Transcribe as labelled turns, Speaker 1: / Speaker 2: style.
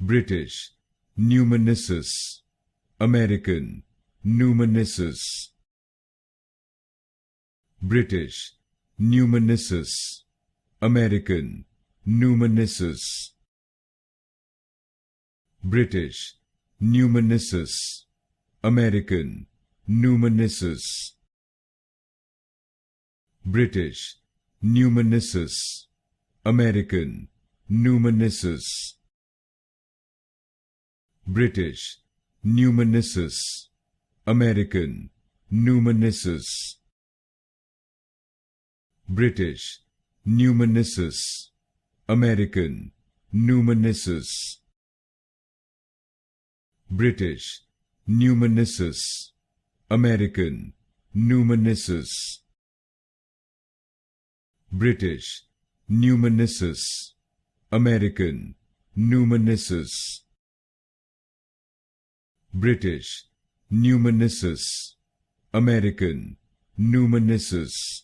Speaker 1: British, Pneumonyssus, American, Pneumonyssus. British, Pneumonyssus, American, Pneumonyssus. British, Pneumonyssus, American, Pneumonyssus. British, Pneumonyssus, American, Pneumonyssus. British, Pneumonyssus, American, Pneumonyssus. British, Pneumonyssus, American, Pneumonyssus. British, Pneumonyssus, American, Pneumonyssus. British, Pneumonyssus, American, Pneumonyssus. British, Pneumonyssus, American, Pneumonyssus.